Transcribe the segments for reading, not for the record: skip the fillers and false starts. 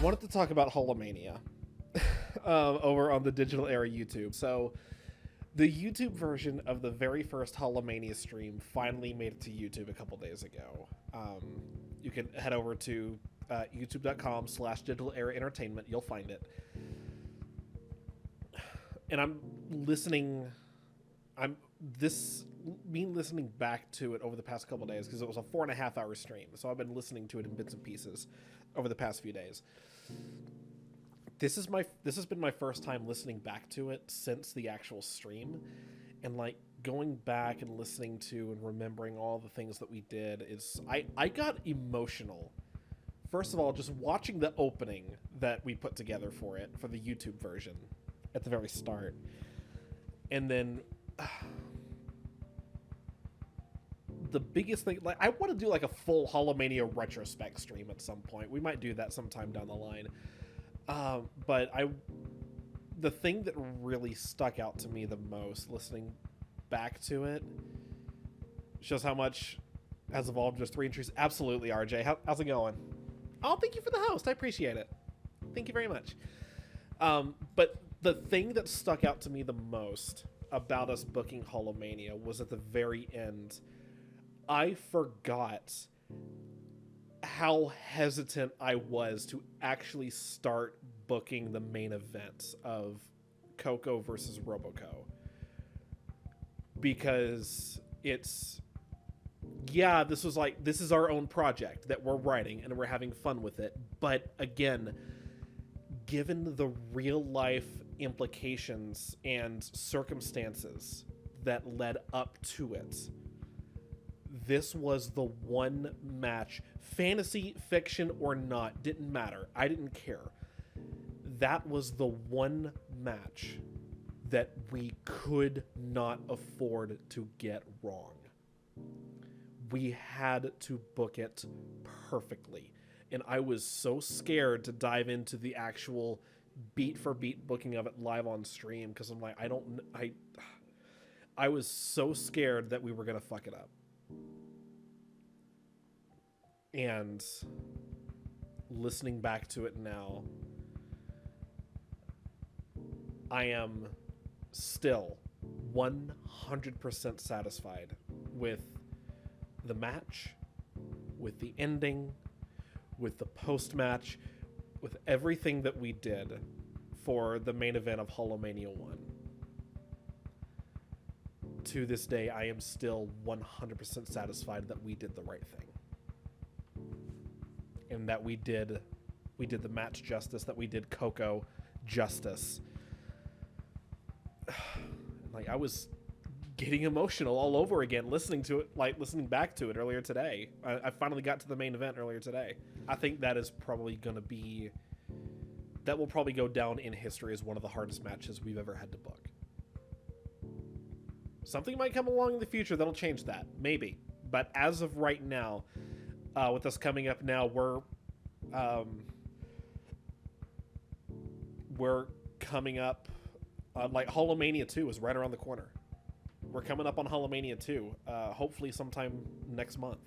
wanted to talk about Holomania over on the Digital Era YouTube. So, the YouTube version of the very first Holomania stream finally made it to YouTube a couple days ago. You can head over to youtube.com/Digital Era Entertainment. You'll find it. And I'm listening back to it over the past couple days because it was a 4.5 hour stream. So I've been listening to it in bits and pieces over the past few days. This has been my first time listening back to it since the actual stream, and like going back and listening to and remembering all the things that we did is I got emotional. First of all, just watching the opening that we put together for the YouTube version at the very start. And then the biggest thing, like, I want to do like a full Holomania retrospect stream at some point. We might do that sometime down the line. But the thing that really stuck out to me the most listening back to it shows how much has evolved just 3 entries. Absolutely, RJ. How's it going? Oh, thank you for the host. I appreciate it. Thank you very much. But the thing that stuck out to me the most about us booking Holomania was at the very end. I forgot how hesitant I was to actually start booking the main event of Coco versus Roboco. Because this is our own project that we're writing and we're having fun with it. But again, given the real life implications and circumstances that led up to it, this was the one match, fantasy, fiction, or not, didn't matter. I didn't care. That was the one match that we could not afford to get wrong. We had to book it perfectly. And I was so scared to dive into the actual beat for beat booking of it live on stream because I'm like, I was so scared that we were going to fuck it up. And listening back to it now, I am still 100% satisfied with the match, with the ending, with the post-match, with everything that we did for the main event of Holomania 1. To this day, I am still 100% satisfied that we did the right thing. And that we did the match justice, that we did Coco justice. Like, I was getting emotional all over again listening back to it earlier today. I finally got to the main event earlier today. I think that will probably go down in history as one of the hardest matches we've ever had to book. Something might come along in the future that'll change that, maybe. But as of right now, with us coming up now, we're coming up, like Holomania 2 is right around the corner. We're coming up on Holomania 2, hopefully sometime next month.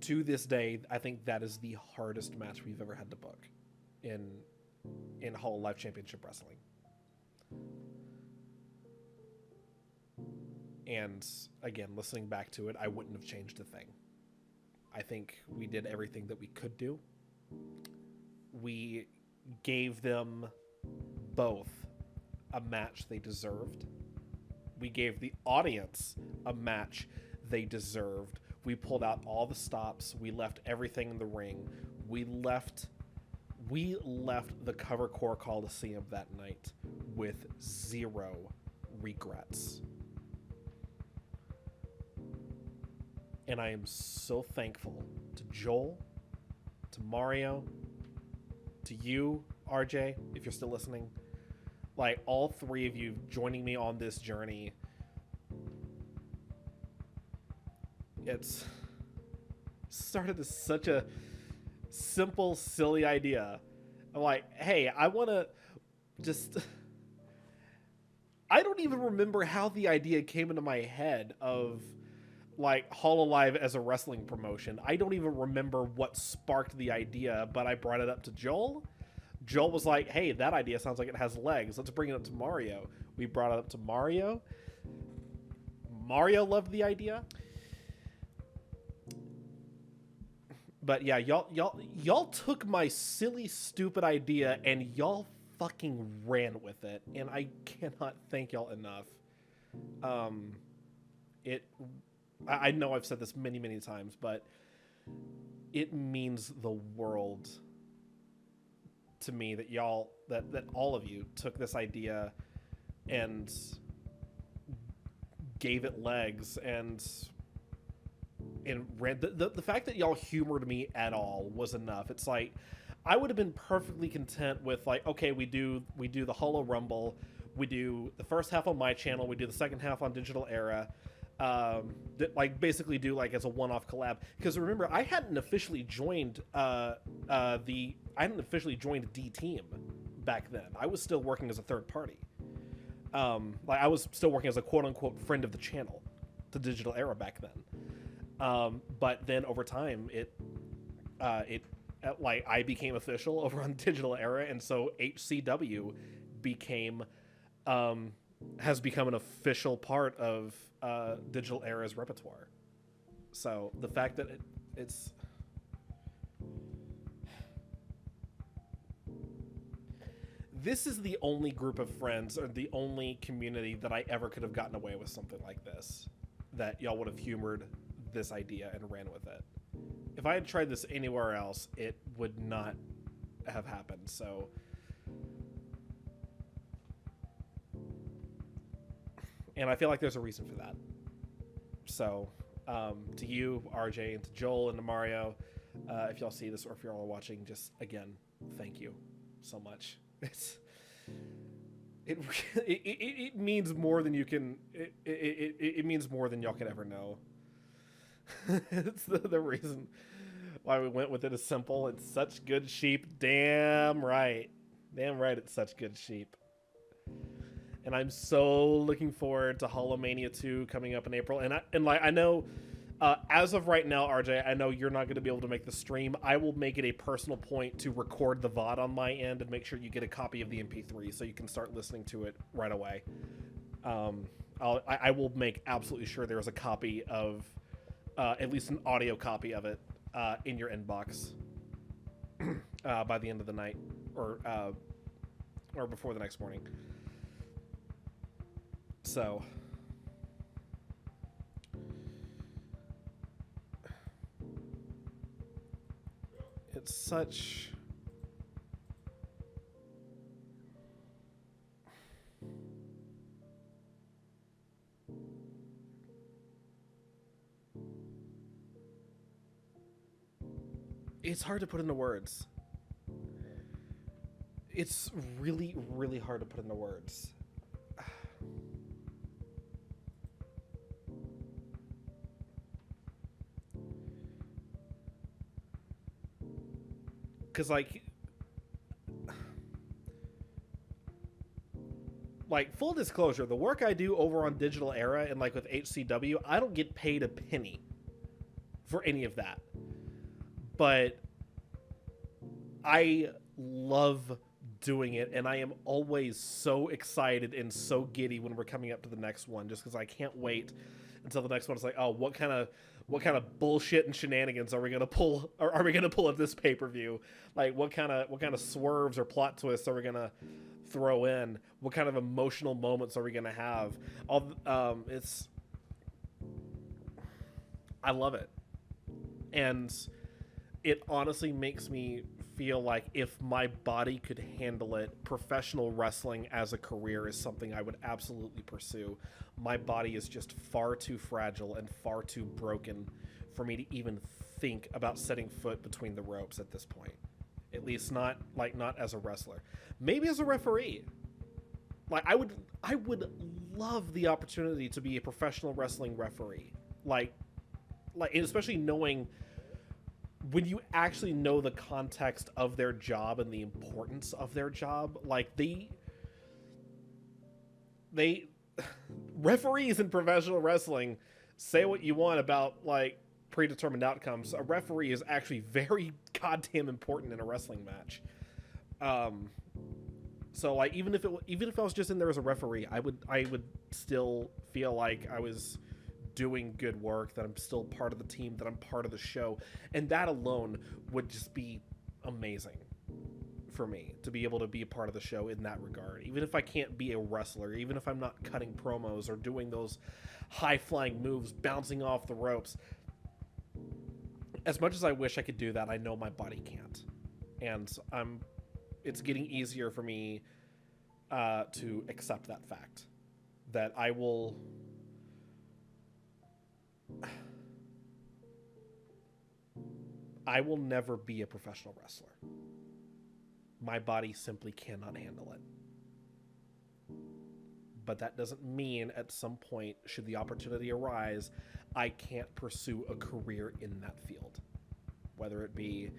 To this day, I think that is the hardest match we've ever had to book in Hololive Championship Wrestling. And again, listening back to it, I wouldn't have changed a thing. I think we did everything that we could do. We gave them both a match they deserved. We gave the audience a match they deserved. We pulled out all the stops. We left everything in the ring. We left the Cover Core Coliseum that night with 0 regrets. And I am so thankful to Joel, to Mario, to you, RJ, if you're still listening. Like, all 3 of you joining me on this journey. It's started as such a simple, silly idea. I'm like, hey, I want to just... I don't even remember how the idea came into my head of like Hololive as a wrestling promotion. I don't even remember what sparked the idea, but I brought it up to Joel. Joel was like, hey, that idea sounds like it has legs. Let's bring it up to Mario. We brought it up to Mario. Mario loved the idea. But yeah, y'all took my silly, stupid idea and y'all fucking ran with it. And I cannot thank y'all enough. I know I've said this many, many times, but it means the world to me that y'all, that all of you took this idea and gave it legs and ran. The fact that y'all humored me at all was enough. It's like, I would have been perfectly content with like, okay, we do the Holo Rumble, we do the first half on my channel, we do the second half on Digital Era, like basically do like as a one-off collab. Because remember, I hadn't officially joined D Team back then. I was still working as a third party. Like I was still working as a quote-unquote friend of the channel to Digital Era back then. But then over time, like I became official over on Digital Era, and so HCW has become an official part of Digital Era's repertoire. So the fact that it's this is the only group of friends or the only community that I ever could have gotten away with something like this, that y'all would have humored this idea and ran with it. If I had tried this anywhere else, it would not have happened. So and I feel like there's a reason for that. So to you, RJ, and to Joel, and to Mario, if y'all see this or if y'all are watching, just again, thank you so much. It means more than you can. It means more than y'all could ever know. It's the reason why we went with it is simple. It's such good sheep. Damn right. It's such good sheep. And I'm so looking forward to Holomania 2 coming up in April. And I know, as of right now, RJ, I know you're not going to be able to make the stream. I will make it a personal point to record the VOD on my end and make sure you get a copy of the MP3 so you can start listening to it right away. I will make absolutely sure there is a copy of, at least an audio copy of it, in your inbox by the end of the night or before the next morning. So it's such it's hard to put into words. It's really, really hard to put into words. Because like full disclosure, the work I do over on Digital Era and like with HCW, I don't get paid a penny for any of that. But I love doing it, and I am always so excited and so giddy when we're coming up to the next one, just because I can't wait until the next one. It's like, oh, what kind of bullshit and shenanigans are we gonna pull? Or are we gonna pull at this pay-per-view? Like, what kind of swerves or plot twists are we gonna throw in? What kind of emotional moments are we gonna have? I love it, and it honestly makes me feel like if my body could handle it, professional wrestling as a career is something I would absolutely pursue. My body is just far too fragile and far too broken for me to even think about setting foot between the ropes at this point. At least not as a wrestler. Maybe as a referee. Like I would love the opportunity to be a professional wrestling referee. Like especially knowing when you actually know the context of their job and the importance of their job, like they referees in professional wrestling say what you want about like predetermined outcomes. A referee is actually very goddamn important in a wrestling match. So like even if I was just in there as a referee, I would still feel like I was doing good work, that I'm still part of the team, that I'm part of the show, and that alone would just be amazing for me to be able to be a part of the show in that regard. Even if I can't be a wrestler, even if I'm not cutting promos or doing those high flying moves, bouncing off the ropes, as much as I wish I could do that, I know my body can't, and it's getting easier for me to accept that fact, that I will never be a professional wrestler. My body simply cannot handle it. But that doesn't mean at some point, should the opportunity arise, I can't pursue a career in that field. Whether it be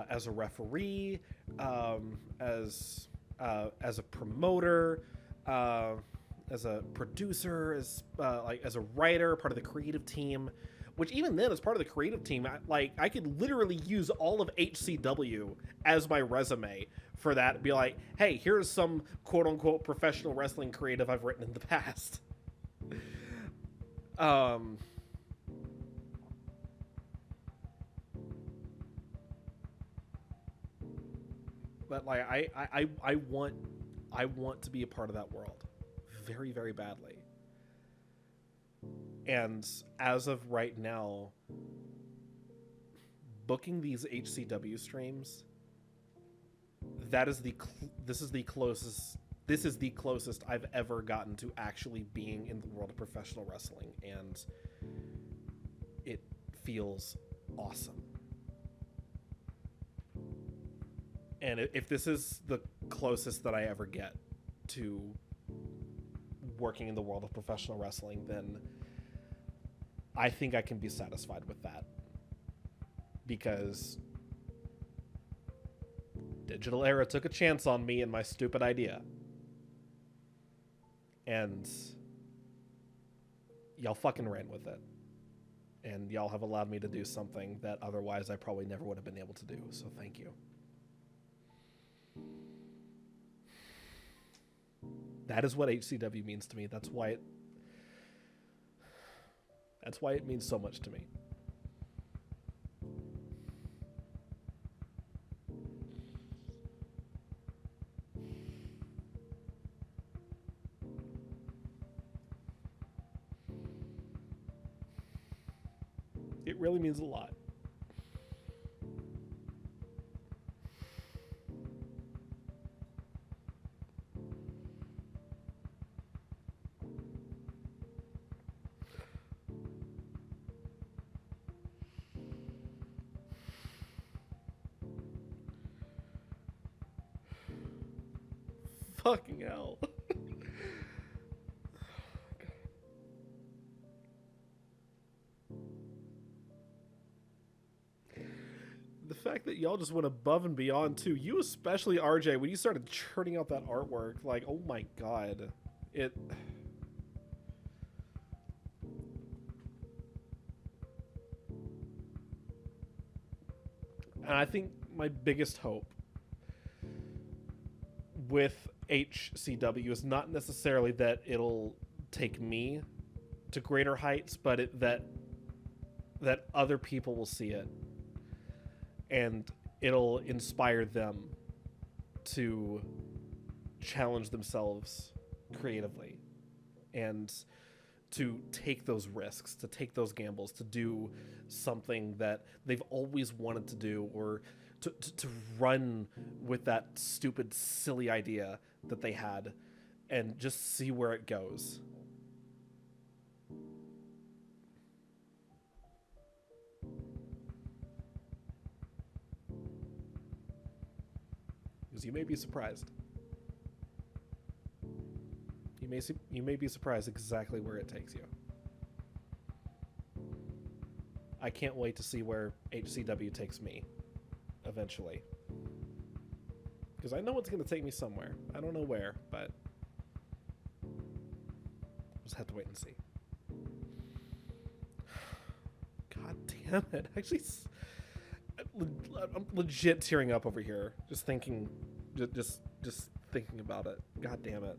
as a referee, as a promoter, as a producer, as a writer, part of the creative team. Which even then, as part of the creative team, I could literally use all of HCW as my resume for that. Be like, hey, here's some quote unquote professional wrestling creative I've written in the past. But like I want to be a part of that world very, very badly. And as of right now, booking these HCW streams, this is the closest I've ever gotten to actually being in the world of professional wrestling, and it feels awesome. And if this is the closest that I ever get to working in the world of professional wrestling, then I think I can be satisfied with that, because Digital Era took a chance on me and my stupid idea, and y'all fucking ran with it, and y'all have allowed me to do something that otherwise I probably never would have been able to do, so thank you. That is what HCW means to me. That's why it means so much to me. It really means a lot. Fucking hell. The fact that y'all just went above and beyond too, you especially, RJ, when you started churning out that artwork, like, oh my god, and I think my biggest hope with HCW is not necessarily that it'll take me to greater heights, but that other people will see it and it'll inspire them to challenge themselves creatively and to take those risks, to take those gambles, to do something that they've always wanted to do, or to run with that stupid, silly idea that they had and just see where it goes. Because you may be surprised. You may be surprised exactly where it takes you. I can't wait to see where HCW takes me eventually. Because I know it's going to take me somewhere. I don't know where, but we'll just have to wait and see. damn it. Actually, I'm legit tearing up over here just thinking, just thinking about it. God damn it.